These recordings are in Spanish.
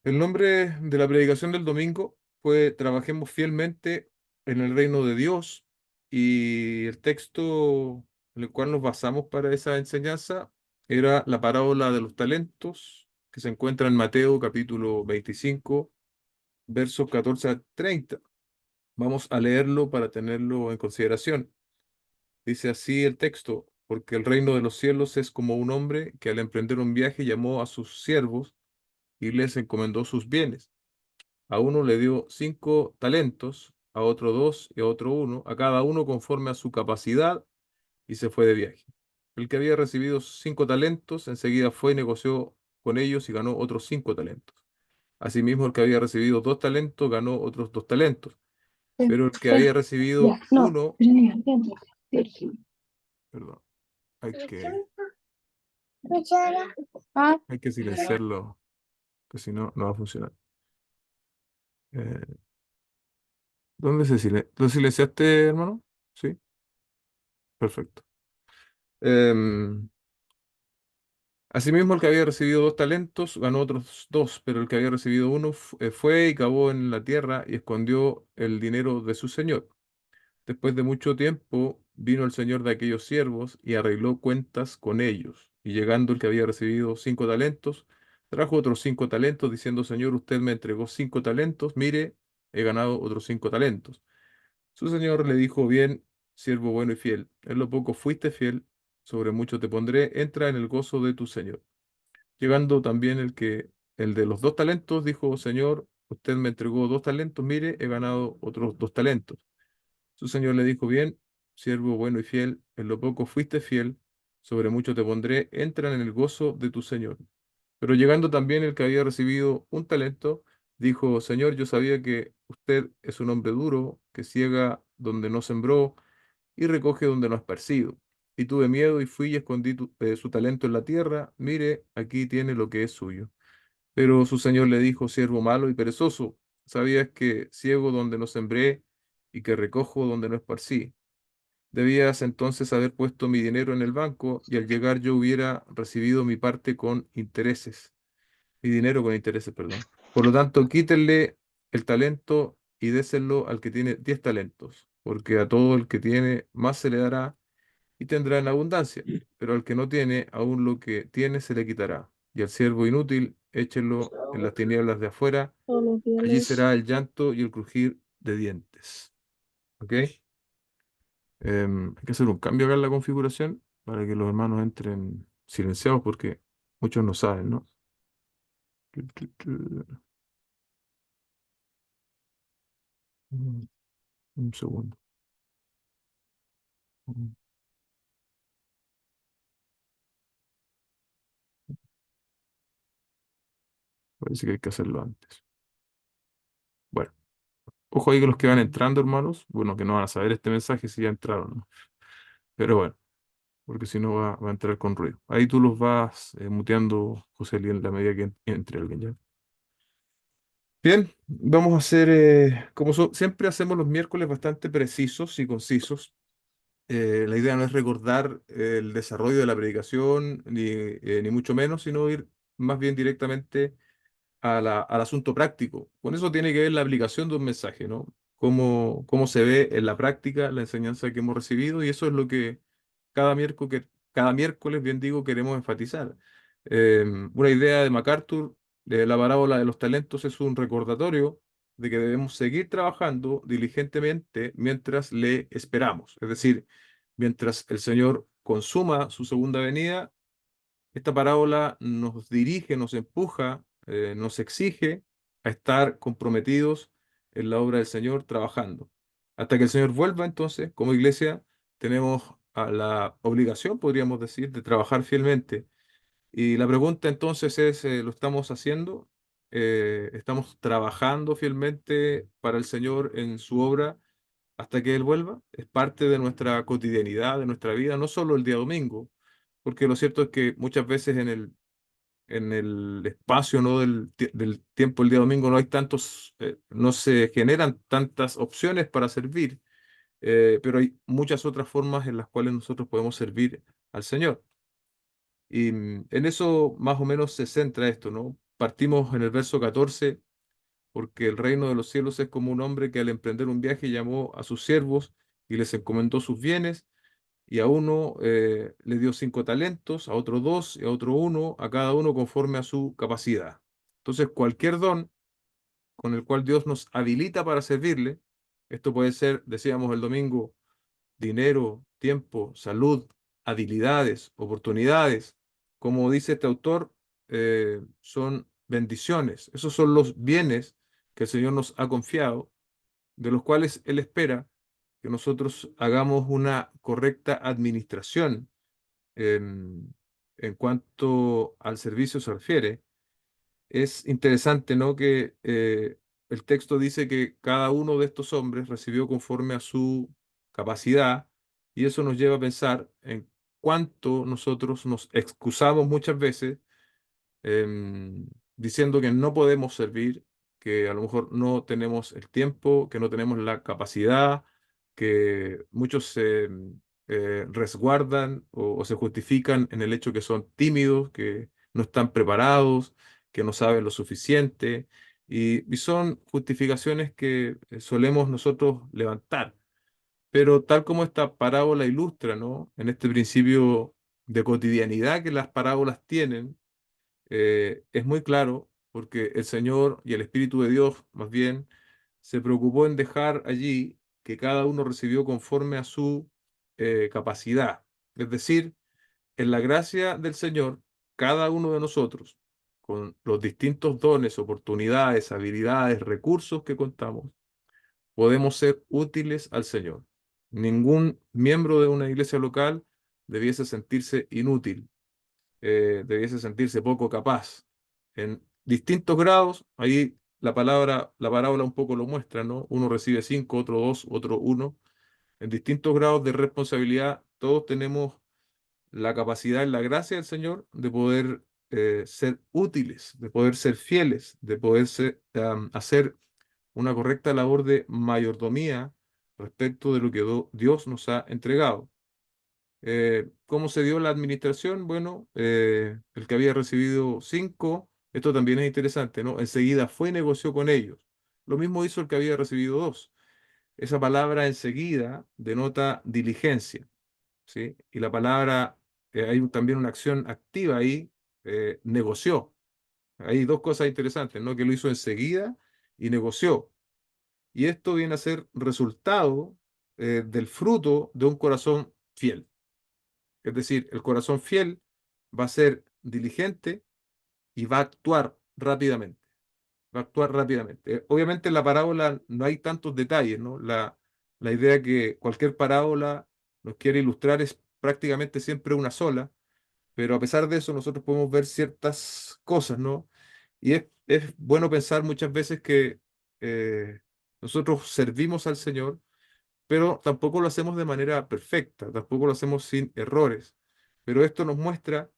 El nombre de la predicación del domingo fue Trabajemos fielmente en el reino de Dios, y el texto en el cual nos basamos para esa enseñanza era la parábola de los talentos, que se encuentra en Mateo capítulo 25, versos 14 a 30. Vamos a leerlo para tenerlo en consideración. Dice así el texto: porque el reino de los cielos es como un hombre que al emprender un viaje llamó a sus siervos y les encomendó sus bienes. A uno le dio 5 talentos, a otro 2 y a otro 1, a cada uno conforme a su capacidad, y se fue de viaje. El que había recibido 5 talentos enseguida fue y negoció con ellos y ganó otros 5 talentos. Asimismo, el que había recibido 2 talentos ganó otros 2 talentos. Pero el que había recibido uno, perdón, hay que, hay que silenciarlo, que si no, no va a funcionar. Eh, ¿Dónde ¿Lo silenciaste, hermano? Sí, perfecto. Em, Asimismo, el que había recibido 2 talentos ganó otros 2, pero el que había recibido uno fue y cavó en la tierra y escondió el dinero de su señor. Después de mucho tiempo vino el señor de aquellos siervos y arregló cuentas con ellos. Y llegando el que había recibido 5 talentos, trajo otros 5 talentos, diciendo: Señor, usted me entregó 5 talentos, mire, he ganado otros 5 talentos. Su señor le dijo: Bien, siervo bueno y fiel, en lo poco fuiste fiel, sobre mucho te pondré, entra en el gozo de tu señor. Llegando también el de los 2 talentos, dijo: Señor, usted me entregó 2 talentos, mire, he ganado otros 2 talentos. Su señor le dijo: Bien, siervo bueno y fiel, en lo poco fuiste fiel, sobre mucho te pondré, entra en el gozo de tu señor. Pero llegando también el que había recibido 1 talento, dijo: Señor, yo sabía que usted es un hombre duro, que ciega donde no sembró y recoge donde no ha esparcido. Y tuve miedo y fui y escondí su talento en la tierra. Mire, aquí tiene lo que es suyo. Pero su señor le dijo: Siervo malo y perezoso, sabías que ciego donde no sembré y que recojo donde no esparcí. Debías entonces haber puesto mi dinero en el banco, y al llegar yo hubiera recibido mi dinero con intereses, perdón. Por lo tanto, quítenle el talento y déselo al que tiene 10 talentos, porque a todo el que tiene más se le dará y tendrá en abundancia, pero al que no tiene, aún lo que tiene se le quitará. Y al siervo inútil, échenlo en las tinieblas de afuera, allí será el llanto y el crujir de dientes. ¿Ok? Hay que hacer un cambio acá en la configuración para que los hermanos entren silenciados, porque muchos no saben, ¿no? Un segundo. Parece que hay que hacerlo antes. Bueno, ojo ahí que los que van entrando, hermanos, bueno, que no van a saber este mensaje si ya entraron, ¿no? Pero bueno, porque si no va a entrar con ruido. Ahí tú los vas muteando, José, en la medida que entre alguien ya. Bien, vamos a hacer, siempre hacemos los miércoles bastante precisos y concisos. La idea no es recordar el desarrollo de la predicación, ni mucho menos, sino ir más bien directamente al asunto práctico. Con eso tiene que ver la aplicación de un mensaje, ¿no? Cómo se ve en la práctica la enseñanza que hemos recibido, y eso es lo que cada miércoles, bien digo, queremos enfatizar. Una idea de MacArthur de la parábola de los talentos es un recordatorio de que debemos seguir trabajando diligentemente mientras le esperamos. Es decir, mientras el Señor consuma su segunda venida, esta parábola nos dirige, nos empuja, nos exige a estar comprometidos en la obra del Señor, trabajando. Hasta que el Señor vuelva, entonces, como iglesia, tenemos la obligación, podríamos decir, de trabajar fielmente. Y la pregunta entonces es, ¿lo estamos haciendo? ¿Estamos trabajando fielmente para el Señor en su obra hasta que Él vuelva? Es parte de nuestra cotidianidad, de nuestra vida, no solo el día domingo, porque lo cierto es que muchas veces en el espacio, ¿no?, del tiempo el día domingo no hay no se generan tantas opciones para servir, pero hay muchas otras formas en las cuales nosotros podemos servir al Señor. Y en eso más o menos se centra esto, ¿no? partimos en el verso 14, porque el reino de los cielos es como un hombre que al emprender un viaje llamó a sus siervos y les encomendó sus bienes, y a uno le dio 5 talentos, a otro 2, y a otro 1, a cada uno conforme a su capacidad. Entonces, cualquier don con el cual Dios nos habilita para servirle, esto puede ser, decíamos el domingo, dinero, tiempo, salud, habilidades, oportunidades. Como dice este autor, son bendiciones. Esos son los bienes que el Señor nos ha confiado, de los cuales Él espera que nosotros hagamos una correcta administración en cuanto al servicio se refiere. Es interesante, ¿no? Que el texto dice que cada uno de estos hombres recibió conforme a su capacidad, y eso nos lleva a pensar en cuánto nosotros nos excusamos muchas veces diciendo que no podemos servir, que a lo mejor no tenemos el tiempo, que no tenemos la capacidad, que muchos se resguardan o se justifican en el hecho que son tímidos, que no están preparados, que no saben lo suficiente, y son justificaciones que solemos nosotros levantar. Pero tal como esta parábola ilustra, ¿no? En este principio de cotidianidad que las parábolas tienen, es muy claro porque el Señor y el Espíritu de Dios, más bien, se preocupó en dejar allí que cada uno recibió conforme a su capacidad. Es decir, en la gracia del Señor, cada uno de nosotros, con los distintos dones, oportunidades, habilidades, recursos que contamos, podemos ser útiles al Señor. Ningún miembro de una iglesia local debiese sentirse inútil, debiese sentirse poco capaz. En distintos grados, ahí la parábola un poco lo muestra, ¿no? Uno recibe 5, otro 2, otro 1. En distintos grados de responsabilidad, todos tenemos la capacidad y la gracia del Señor de poder ser útiles, de poder ser fieles, de poder hacer una correcta labor de mayordomía respecto de lo que Dios nos ha entregado. ¿Cómo se dio la administración? Bueno, el que había recibido 5, esto también es interesante, ¿no? Enseguida fue y negoció con ellos. Lo mismo hizo el que había recibido 2. Esa palabra enseguida denota diligencia, ¿sí? Y la palabra, hay también una acción activa ahí, negoció. Hay dos cosas interesantes, ¿no? Que lo hizo enseguida y negoció. Y esto viene a ser resultado del fruto de un corazón fiel. Es decir, el corazón fiel va a ser diligente y va a actuar rápidamente. Va a actuar rápidamente. Obviamente en la parábola no hay tantos detalles, ¿no? La idea que cualquier parábola nos quiere ilustrar es prácticamente siempre una sola, pero a pesar de eso nosotros podemos ver ciertas cosas, ¿no? Y es bueno pensar muchas veces que nosotros servimos al Señor, pero tampoco lo hacemos de manera perfecta, tampoco lo hacemos sin errores. Pero esto nos muestra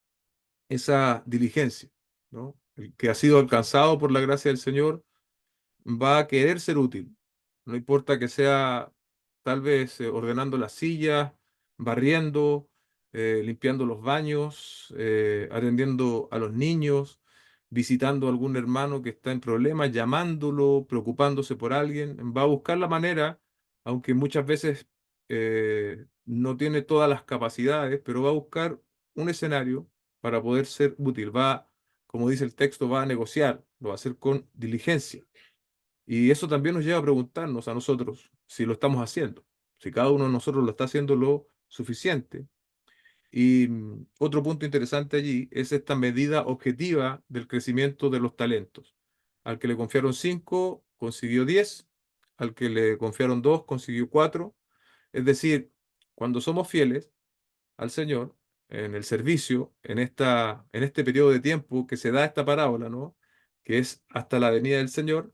esa diligencia, ¿no? El que ha sido alcanzado por la gracia del Señor va a querer ser útil. No importa que sea tal vez ordenando las sillas, barriendo, limpiando los baños, atendiendo a los niños, visitando a algún hermano que está en problemas, llamándolo, preocupándose por alguien. Va a buscar la manera, aunque muchas veces no tiene todas las capacidades, pero va a buscar un escenario para poder ser útil. Va, como dice el texto, va a negociar, lo va a hacer con diligencia. Y eso también nos lleva a preguntarnos a nosotros si lo estamos haciendo, si cada uno de nosotros lo está haciendo lo suficiente. Y otro punto interesante allí es esta medida objetiva del crecimiento de los talentos. Al que le confiaron 5, consiguió 10. Al que le confiaron 2, consiguió 4. Es decir, cuando somos fieles al Señor en el servicio, en este periodo de tiempo que se da esta parábola, ¿no? Que es hasta la venida del Señor,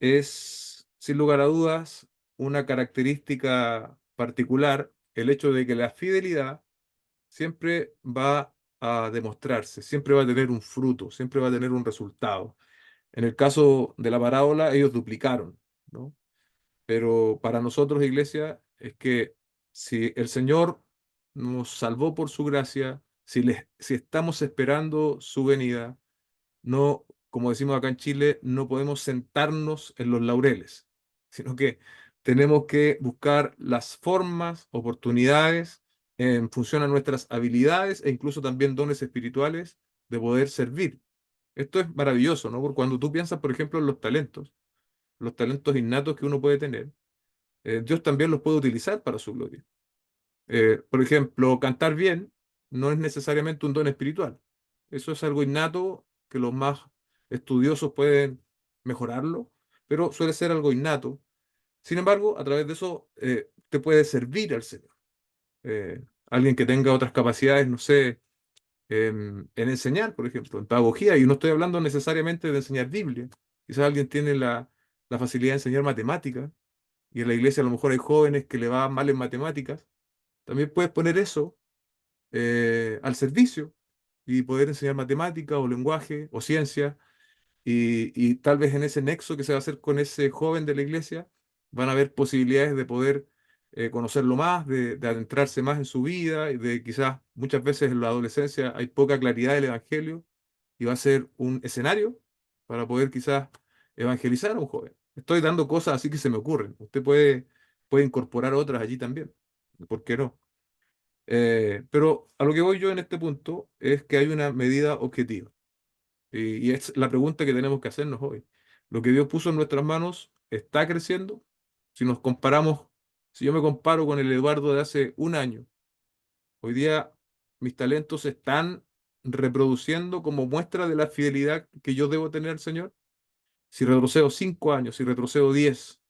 es, sin lugar a dudas, una característica particular el hecho de que la fidelidad siempre va a demostrarse, siempre va a tener un fruto, siempre va a tener un resultado. En el caso de la parábola, ellos duplicaron, ¿no? Pero para nosotros, iglesia, es que si el Señor nos salvó por su gracia, si estamos esperando su venida, no, como decimos acá en Chile, no podemos sentarnos en los laureles, sino que tenemos que buscar las formas, oportunidades en función a nuestras habilidades e incluso también dones espirituales de poder servir. Esto es maravilloso, ¿no? Porque cuando tú piensas, por ejemplo, en los talentos innatos que uno puede tener, Dios también los puede utilizar para su gloria. Por ejemplo, cantar bien no es necesariamente un don espiritual. Eso es algo innato que los más estudiosos pueden mejorarlo, pero suele ser algo innato. Sin embargo, a través de eso te puede servir al Señor. Alguien que tenga otras capacidades, no sé, en enseñar, por ejemplo, en pedagogía, y no estoy hablando necesariamente de enseñar Biblia. Quizás alguien tiene la facilidad de enseñar matemáticas, y en la iglesia a lo mejor hay jóvenes que le va mal en matemáticas. También puedes poner eso al servicio y poder enseñar matemática o lenguaje o ciencia y tal vez en ese nexo que se va a hacer con ese joven de la iglesia van a haber posibilidades de poder conocerlo más, de adentrarse más en su vida y de quizás muchas veces en la adolescencia hay poca claridad del evangelio y va a ser un escenario para poder quizás evangelizar a un joven. Estoy dando cosas así que se me ocurren. Usted puede incorporar otras allí también. ¿Por qué no? Pero a lo que voy yo en este punto es que hay una medida objetiva. Y es la pregunta que tenemos que hacernos hoy. ¿Lo que Dios puso en nuestras manos está creciendo? Si nos comparamos, si yo me comparo con el Eduardo de hace un año, hoy día mis talentos se están reproduciendo como muestra de la fidelidad que yo debo tener al Señor. Si retrocedo 5 años, si retrocedo 10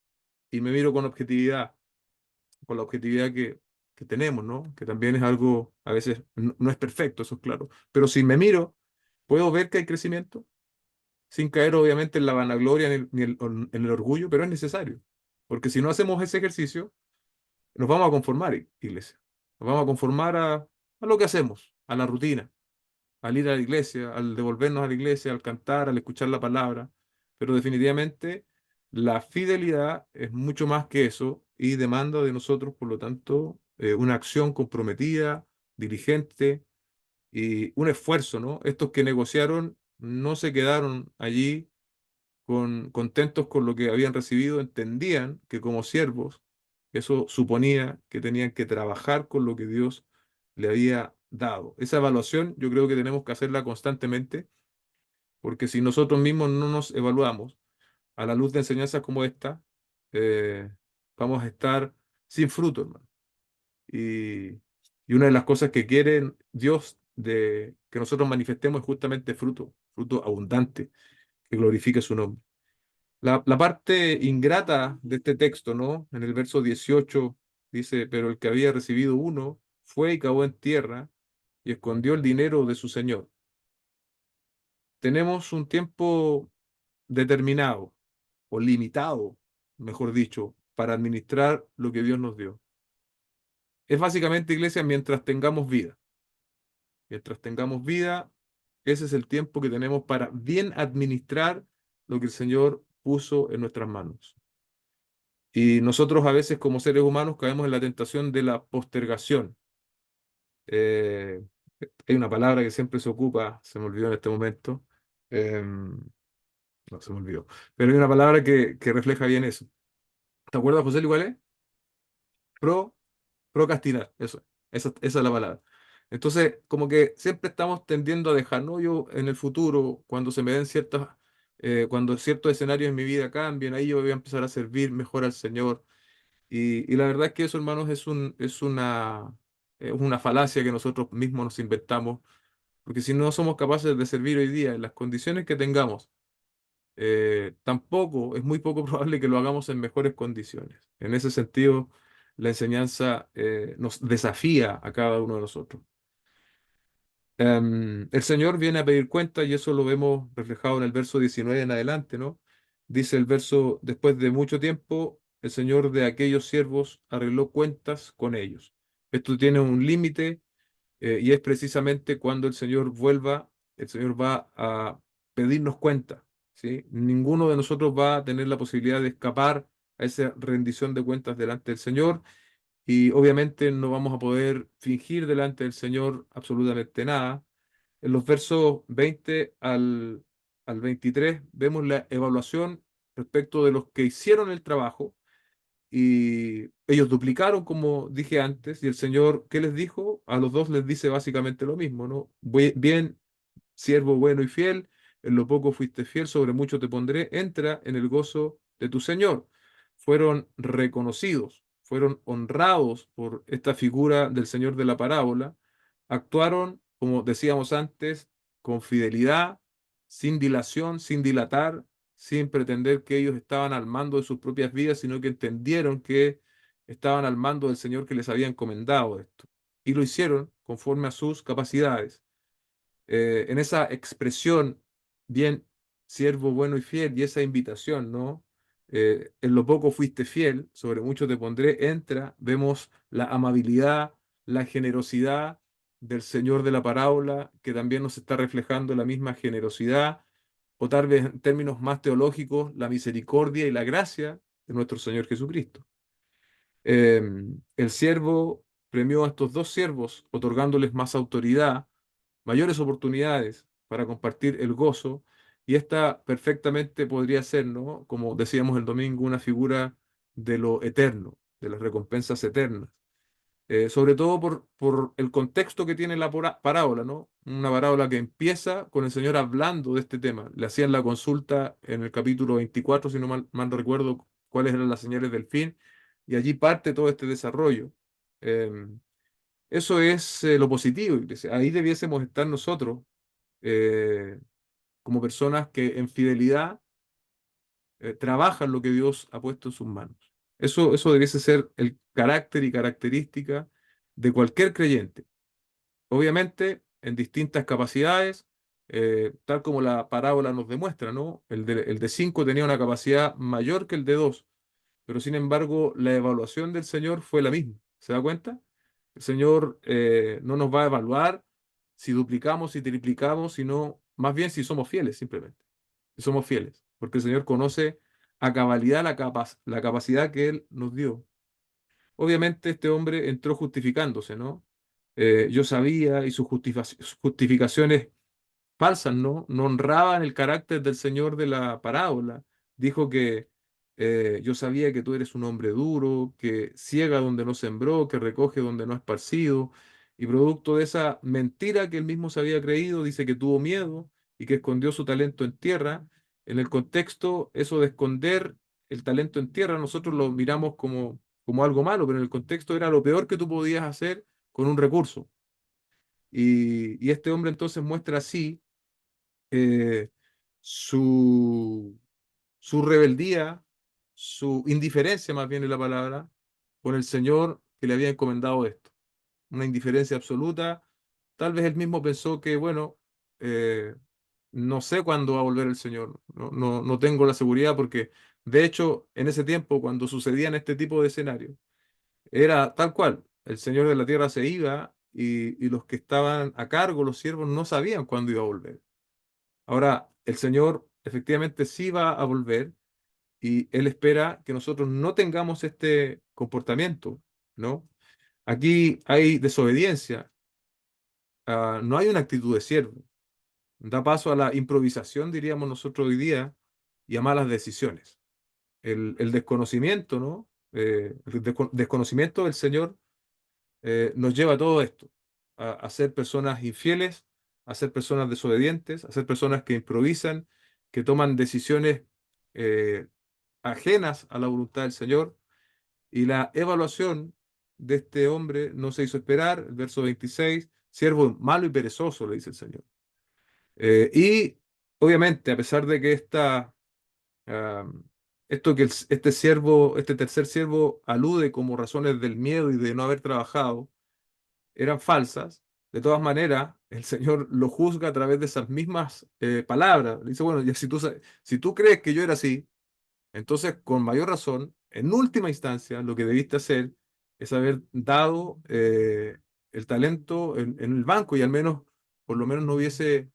y me miro con la objetividad que tenemos, ¿no? Que también es algo, a veces no es perfecto, eso es claro. Pero si me miro, puedo ver que hay crecimiento, sin caer obviamente en la vanagloria ni en el orgullo, pero es necesario. Porque si no hacemos ese ejercicio, nos vamos a conformar, iglesia. Nos vamos a conformar a lo que hacemos, a la rutina, al ir a la iglesia, al devolvernos a la iglesia, al cantar, al escuchar la palabra. Pero definitivamente la fidelidad es mucho más que eso y demanda de nosotros, por lo tanto, una acción comprometida, diligente y un esfuerzo, ¿no? Estos que negociaron no se quedaron allí contentos con lo que habían recibido, entendían que como siervos eso suponía que tenían que trabajar con lo que Dios le había dado. Esa evaluación yo creo que tenemos que hacerla constantemente, porque si nosotros mismos no nos evaluamos a la luz de enseñanzas como esta, eh, vamos a estar sin fruto, hermano. Y, y una de las cosas que quiere Dios de que nosotros manifestemos es justamente fruto, fruto abundante, que glorifique su nombre. La parte ingrata de este texto, ¿no? En el verso 18 dice, pero el que había recibido uno fue y cavó en tierra y escondió el dinero de su señor. Tenemos un tiempo determinado o limitado, mejor dicho, para administrar lo que Dios nos dio. Es básicamente, iglesia, mientras tengamos vida. Mientras tengamos vida, ese es el tiempo que tenemos para bien administrar lo que el Señor puso en nuestras manos. Y nosotros a veces como seres humanos caemos en la tentación de la postergación. Eh, Hay una palabra que siempre se ocupa, se me olvidó en este momento. No, se me olvidó. Pero hay una palabra que refleja bien eso. ¿Te acuerdas, José, igual es? Pro, procrastinar, eso. Esa es la palabra. Entonces, como que siempre estamos tendiendo a dejar, ¿no? Yo en el futuro, cuando se me den cuando ciertos escenarios en mi vida cambien, ahí yo voy a empezar a servir mejor al Señor. Y la verdad es que eso, hermanos, es una falacia que nosotros mismos nos inventamos, porque si no somos capaces de servir hoy día en las condiciones que tengamos, tampoco, es muy poco probable que lo hagamos en mejores condiciones. En ese sentido, la enseñanza nos desafía a cada uno de nosotros. El Señor viene a pedir cuenta y eso lo vemos reflejado en el verso 19 en adelante, ¿no? Dice el verso, después de mucho tiempo, el Señor de aquellos siervos arregló cuentas con ellos. Esto tiene un límite y es precisamente cuando el Señor vuelva, el Señor va a pedirnos cuenta, ¿sí? Ninguno de nosotros va a tener la posibilidad de escapar a esa rendición de cuentas delante del Señor y obviamente no vamos a poder fingir delante del Señor absolutamente nada. En los versos 20 al al 23 vemos la evaluación respecto de los que hicieron el trabajo y ellos duplicaron, como dije antes, y el Señor, ¿qué les dijo? A los dos les dice básicamente lo mismo, ¿no? Bien, siervo bueno y fiel, en lo poco fuiste fiel, sobre mucho te pondré, entra en el gozo de tu Señor. Fueron reconocidos, fueron honrados por esta figura del Señor de la parábola, actuaron, como decíamos antes, con fidelidad, sin dilación, sin dilatar, sin pretender que ellos estaban al mando de sus propias vidas, sino que entendieron que estaban al mando del Señor que les había encomendado esto. Y lo hicieron conforme a sus capacidades. En esa expresión, bien, siervo bueno y fiel, y esa invitación, ¿no? En lo poco fuiste fiel, sobre mucho te pondré, entra, vemos la amabilidad, la generosidad del Señor de la parábola, que también nos está reflejando la misma generosidad, o tal vez en términos más teológicos, la misericordia y la gracia de nuestro Señor Jesucristo. Eh, el siervo premió a estos dos siervos, otorgándoles más autoridad, mayores oportunidades para compartir el gozo, y esta perfectamente podría ser, ¿no? Como decíamos el domingo, una figura de lo eterno, de las recompensas eternas. Sobre todo por el contexto que tiene la parábola, ¿no? Una parábola que empieza con el Señor hablando de este tema. Le hacían la consulta en el capítulo 24, si no mal recuerdo, cuáles eran las señales del fin, y allí parte todo este desarrollo. Eso es lo positivo, iglesia. Ahí debiésemos estar nosotros eh, como personas que en fidelidad trabajan lo que Dios ha puesto en sus manos. Eso debiese ser el carácter y característica de cualquier creyente. Obviamente, en distintas capacidades, tal como la parábola nos demuestra, ¿no? El de 5 tenía una capacidad mayor que el de 2, pero sin embargo, la evaluación del Señor fue la misma. ¿Se da cuenta? El Señor no nos va a evaluar si duplicamos, si triplicamos, sino más bien si somos fieles, simplemente. Si somos fieles, porque el Señor conoce a cabalidad la capacidad que Él nos dio. Obviamente este hombre entró justificándose, ¿no? Yo sabía y sus sus justificaciones falsas, ¿no? No honraban el carácter del Señor de la parábola. Dijo que yo sabía que tú eres un hombre duro, que ciega donde no sembró, que recoge donde no ha esparcido. Y producto de esa mentira que él mismo se había creído, dice que tuvo miedo y que escondió su talento en tierra. En el contexto, eso de esconder el talento en tierra, nosotros lo miramos como algo malo, pero en el contexto era lo peor que tú podías hacer con un recurso. Y este hombre entonces muestra así eh, su, su rebeldía, su indiferencia, más bien es la palabra, con el Señor que le había encomendado esto. Una indiferencia absoluta. Tal vez él mismo pensó que, bueno, eh, no sé cuándo va a volver el Señor. No tengo la seguridad porque, de hecho, en ese tiempo, cuando sucedían este tipo de escenarios, era tal cual. El Señor de la tierra se iba y los que estaban a cargo, los siervos, no sabían cuándo iba a volver. Ahora, el Señor efectivamente sí va a volver y Él espera que nosotros no tengamos este comportamiento, ¿no? Aquí hay desobediencia, no hay una actitud de siervo. Da paso a la improvisación, diríamos nosotros hoy día, y a malas decisiones. El desconocimiento, ¿no? El desconocimiento del Señor nos lleva a todo esto, a ser personas infieles, a ser personas desobedientes, a ser personas que improvisan, que toman decisiones eh, ajenas a la voluntad del Señor. Y la evaluación de este hombre no se hizo esperar, el verso 26, siervo malo y perezoso, le dice el Señor. Y obviamente, a pesar de que ah, esto que este siervo, este tercer siervo alude como razones del miedo y de no haber trabajado, eran falsas, de todas maneras, el Señor lo juzga a través de esas mismas palabras. Le dice, bueno, ya si tú crees que yo era así, entonces con mayor razón, en última instancia, lo que debiste hacer es haber dado el talento en el banco y al menos, por lo menos no hubiese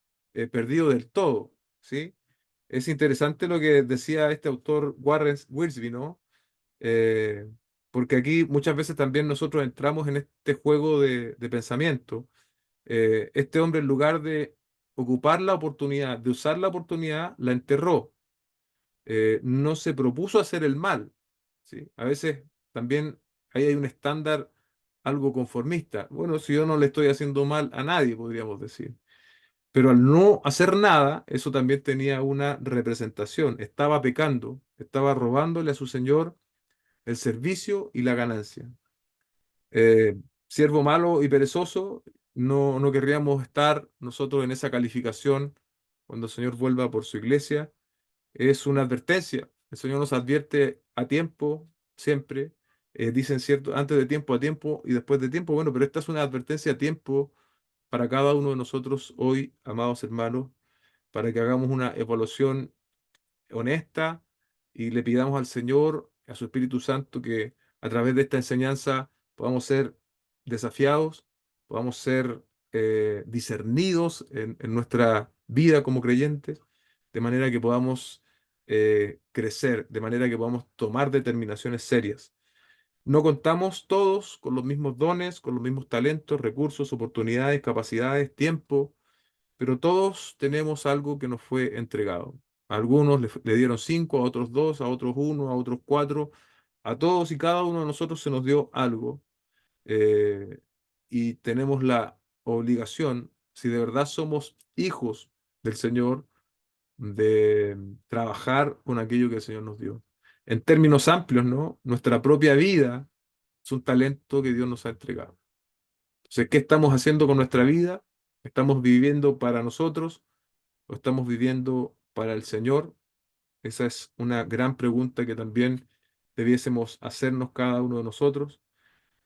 perdido del todo, ¿sí? Es interesante lo que decía este autor Warren Wiersbe, ¿no? Eh, porque aquí muchas veces también nosotros entramos en este juego de pensamiento. Este hombre, en lugar de ocupar la oportunidad, de usar la oportunidad, la enterró. No se propuso hacer el mal, ¿sí? A veces también ahí hay un estándar algo conformista. Bueno, si yo no le estoy haciendo mal a nadie, podríamos decir. Pero al no hacer nada, eso también tenía una representación. Estaba pecando, estaba robándole a su Señor el servicio y la ganancia. Siervo malo y perezoso, no querríamos estar nosotros en esa calificación cuando el Señor vuelva por su iglesia. Es una advertencia. El Señor nos advierte a tiempo, siempre. Dicen cierto, antes de tiempo, a tiempo y después de tiempo. Bueno, pero esta es una advertencia a tiempo para cada uno de nosotros hoy, amados hermanos, para que hagamos una evaluación honesta y le pidamos al Señor, a su Espíritu Santo, que a través de esta enseñanza podamos ser desafiados, podamos ser discernidos en nuestra vida como creyentes, de manera que podamos crecer, de manera que podamos tomar determinaciones serias. No contamos todos con los mismos dones, con los mismos talentos, recursos, oportunidades, capacidades, tiempo, pero todos tenemos algo que nos fue entregado. A algunos le dieron cinco, a otros dos, a otros uno, a otros cuatro. A todos y cada uno de nosotros se nos dio algo, eh, y tenemos la obligación, si de verdad somos hijos del Señor, de trabajar con aquello que el Señor nos dio. En términos amplios, ¿no? Nuestra propia vida es un talento que Dios nos ha entregado. Entonces, ¿qué estamos haciendo con nuestra vida? ¿Estamos viviendo para nosotros o estamos viviendo para el Señor? Esa es una gran pregunta que también debiésemos hacernos cada uno de nosotros.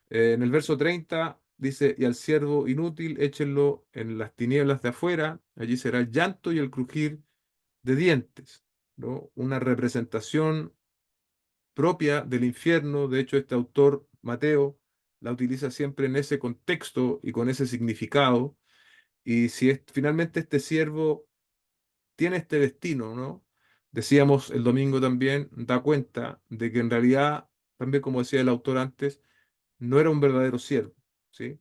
En el verso 30 dice, y al siervo inútil échenlo en las tinieblas de afuera, allí será el llanto y el crujir de dientes, ¿no? Una representación propia del infierno. De hecho, este autor, Mateo, la utiliza siempre en ese contexto y con ese significado. Y si es, finalmente este siervo tiene este destino, ¿no? Decíamos el domingo también, da cuenta de que en realidad, también como decía el autor antes, no era un verdadero siervo, ¿sí?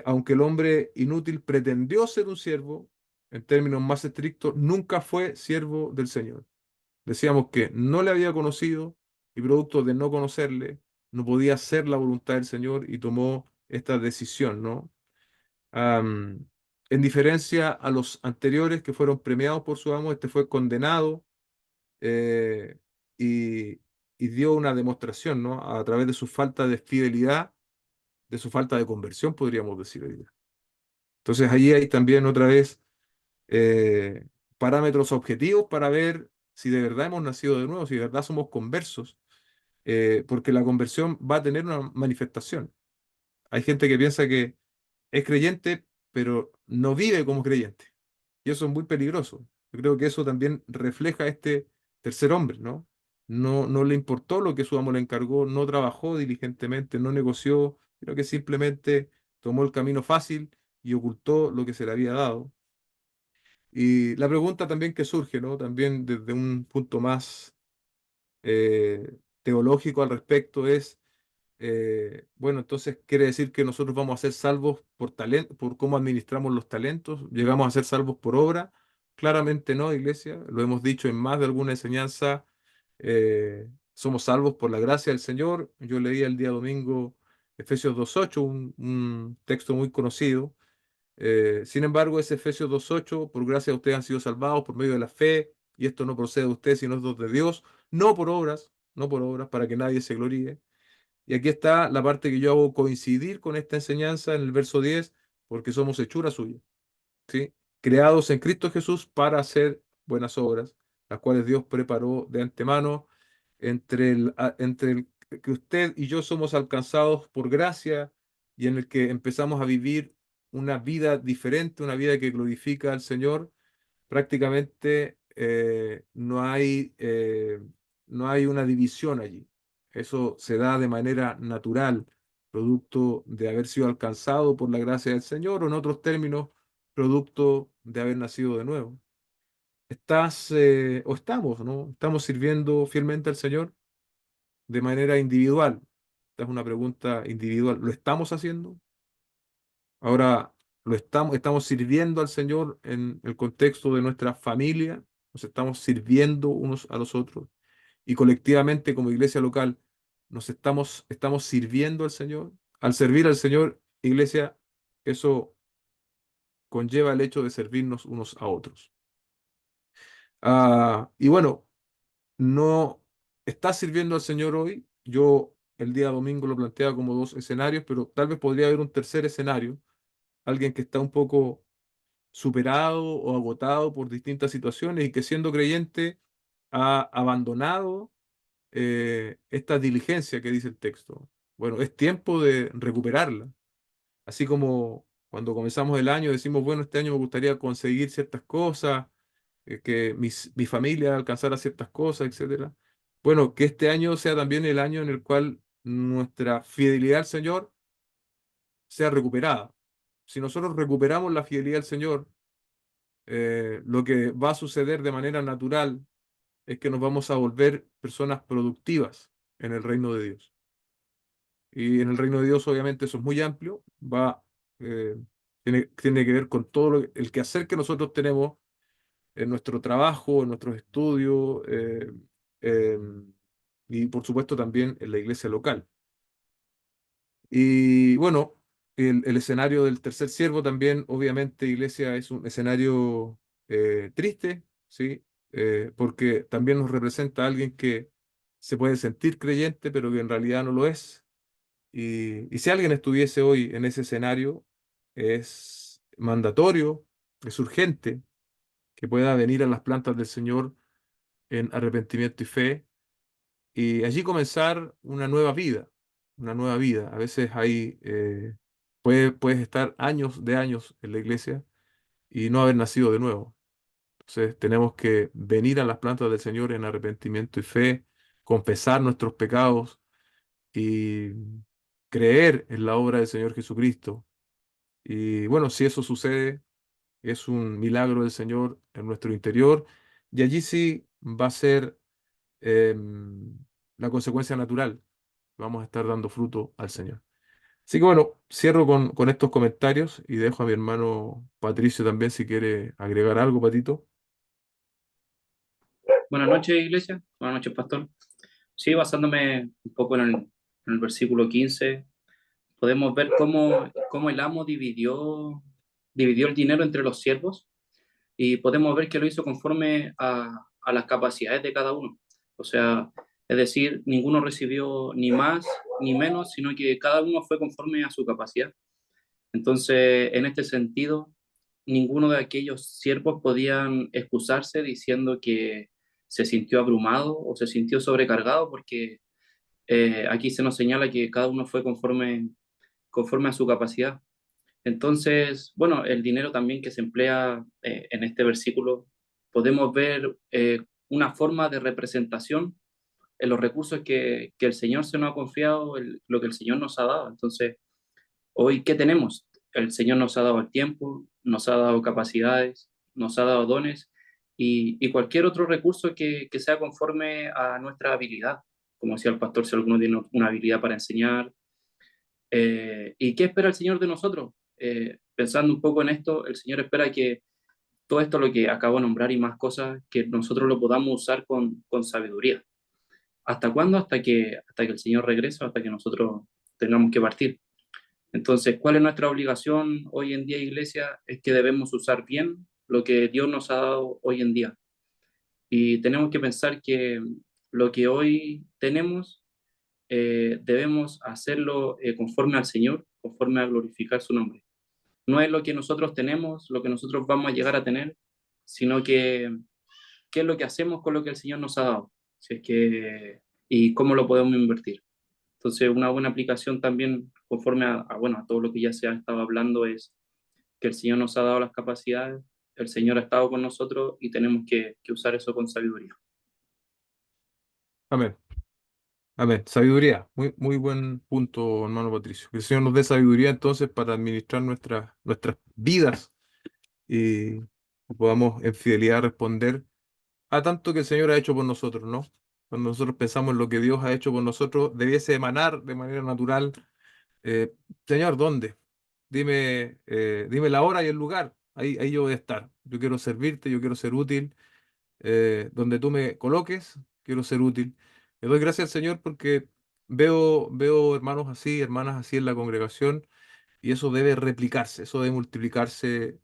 Aunque el hombre inútil pretendió ser un siervo, en términos más estrictos, nunca fue siervo del Señor. Decíamos que no le había conocido y producto de no conocerle, no podía hacer la voluntad del Señor y tomó esta decisión, ¿no? Am, en diferencia a los anteriores que fueron premiados por su amo, este fue condenado, eh, y, y dio una demostración, ¿no? A través de su falta de fidelidad, de su falta de conversión, podríamos decir hoy día. Entonces allí hay también otra vez eh, parámetros objetivos para ver si de verdad hemos nacido de nuevo, si de verdad somos conversos, porque la conversión va a tener una manifestación. Hay gente que piensa que es creyente, pero no vive como creyente. Y eso es muy peligroso. Yo creo que eso también refleja a este tercer hombre, ¿no? No le importó lo que su amo le encargó, no trabajó diligentemente, no negoció, sino que simplemente tomó el camino fácil y ocultó lo que se le había dado. Y la pregunta también que surge, ¿no? También desde un punto más teológico al respecto es, bueno, entonces quiere decir que nosotros vamos a ser salvos por talento, por cómo administramos los talentos, llegamos a ser salvos por obra. Claramente no, iglesia, lo hemos dicho en más de alguna enseñanza, somos salvos por la gracia del Señor. Yo leí el día domingo Efesios 2:8, un texto muy conocido. Sin embargo, es Efesios 2:8, por gracia ustedes han sido salvados por medio de la fe, y esto no procede de ustedes, sino es don de Dios, no por obras, no por obras, para que nadie se gloríe. Y aquí está la parte que yo hago coincidir con esta enseñanza en el verso 10, porque somos hechura suya, ¿sí? Creados en Cristo Jesús para hacer buenas obras, las cuales Dios preparó de antemano entre el que usted y yo somos alcanzados por gracia y en el que empezamos a vivir una vida diferente, una vida que glorifica al Señor. Prácticamente no hay una división allí. Eso se da de manera natural, producto de haber sido alcanzado por la gracia del Señor, o en otros términos, producto de haber nacido de nuevo. Estás, o estamos, ¿no? Estamos sirviendo fielmente al Señor de manera individual. Esta es una pregunta individual. ¿Lo estamos haciendo? Ahora, estamos sirviendo al Señor en el contexto de nuestra familia, nos estamos sirviendo unos a los otros y colectivamente como iglesia local estamos sirviendo al Señor. Al servir al Señor, iglesia, eso conlleva el hecho de servirnos unos a otros. Y bueno, no estás sirviendo al Señor hoy. Yo el día domingo lo planteaba como dos escenarios, pero tal vez podría haber un tercer escenario, alguien que está un poco superado o agotado por distintas situaciones y que siendo creyente ha abandonado esta diligencia que dice el texto. Bueno, es tiempo de recuperarla. Así como cuando comenzamos el año decimos, bueno, este año me gustaría conseguir ciertas cosas, que mi familia alcanzara ciertas cosas, etcétera. Bueno, que este año sea también el año en el cual nuestra fidelidad al Señor sea recuperada. Si nosotros recuperamos la fidelidad al Señor, lo que va a suceder de manera natural es que nos vamos a volver personas productivas en el reino de Dios. Y en el reino de Dios, obviamente, eso es muy amplio, eh, tiene que ver con todo el quehacer que nosotros tenemos en nuestro trabajo, en nuestros estudios, y por supuesto también en la iglesia local. Y bueno, el escenario del tercer siervo también, obviamente, iglesia, es un escenario triste, ¿sí? Porque también nos representa a alguien que se puede sentir creyente, pero que en realidad no lo es. Y si alguien estuviese hoy en ese escenario, es mandatorio, es urgente que pueda venir a las plantas del Señor en arrepentimiento y fe y allí comenzar una nueva vida, una nueva vida. A veces puedes estar años de años en la iglesia y no haber nacido de nuevo. Entonces tenemos que venir a las plantas del Señor en arrepentimiento y fe, confesar nuestros pecados y creer en la obra del Señor Jesucristo. Y bueno, si eso sucede, es un milagro del Señor en nuestro interior y allí sí va a ser em, la consecuencia natural. Vamos a estar dando fruto al Señor. Así que bueno, cierro con estos comentarios y dejo a mi hermano Patricio también si quiere agregar algo, Patito. Buenas noches, Iglesia. Buenas noches, Pastor. Sí, basándome un poco en el versículo 15, podemos ver cómo el amo dividió el dinero entre los siervos y podemos ver que lo hizo conforme a las capacidades de cada uno. O sea, es decir, ninguno recibió ni más ni menos, sino que cada uno fue conforme a su capacidad. Entonces, en este sentido, ninguno de aquellos siervos podían excusarse diciendo que se sintió abrumado o se sintió sobrecargado, porque aquí se nos señala que cada uno fue conforme a su capacidad. Entonces, bueno, el dinero también que se emplea en este versículo, podemos ver una forma de representación en los recursos que el Señor se nos ha confiado, lo que el Señor nos ha dado. Entonces, hoy, ¿qué tenemos? El Señor nos ha dado el tiempo, nos ha dado capacidades, nos ha dado dones y cualquier otro recurso que sea conforme a nuestra habilidad. Como decía el pastor, si alguno tiene una habilidad para enseñar. ¿Y qué espera el Señor de nosotros? Pensando un poco en esto, el Señor espera que todo esto, lo que acabo de nombrar y más cosas, que nosotros lo podamos usar con sabiduría. ¿Hasta cuándo? Hasta que el Señor regrese, hasta que nosotros tengamos que partir. Entonces, ¿cuál es nuestra obligación hoy en día, iglesia? Es que debemos usar bien lo que Dios nos ha dado hoy en día. Y tenemos que pensar que lo que hoy tenemos debemos hacerlo conforme al Señor, conforme a glorificar su nombre. No es lo que nosotros tenemos, lo que nosotros vamos a llegar a tener, sino que qué es lo que hacemos con lo que el Señor nos ha dado. Si es que, y cómo lo podemos invertir. Entonces, una buena aplicación también, conforme bueno, a todo lo que ya se ha estado hablando, es que el Señor nos ha dado las capacidades, el Señor ha estado con nosotros y tenemos que usar eso con sabiduría. Amén. Amén. Sabiduría. Muy, muy buen punto, hermano Patricio. Que el Señor nos dé sabiduría entonces para administrar nuestras vidas y podamos en fidelidad responder a tanto que el Señor ha hecho por nosotros, ¿no? Cuando nosotros pensamos en lo que Dios ha hecho por nosotros, debiese emanar de manera natural, Señor, ¿dónde? dime la hora y el lugar. Ahí yo voy a estar. Yo quiero servirte, yo quiero ser útil. Donde tú me coloques, quiero ser útil. Le doy gracias al Señor porque veo hermanos así, hermanas así en la congregación y eso debe replicarse, eso debe multiplicarse.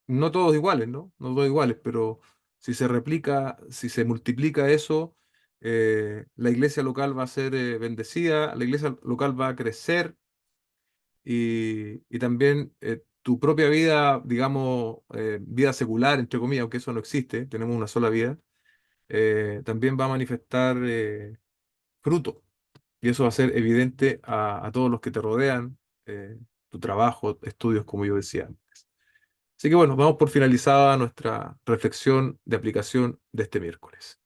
No todos iguales, ¿no? No todos iguales, pero si se replica, si se multiplica eso, la iglesia local va a ser bendecida, la iglesia local va a crecer y también tu propia vida, digamos, vida secular, entre comillas, aunque eso no existe, tenemos una sola vida, también va a manifestar fruto. Y eso va a ser evidente a todos los que te rodean, tu trabajo, estudios, como yo decía antes. Así que bueno, vamos por finalizada nuestra reflexión de aplicación de este miércoles.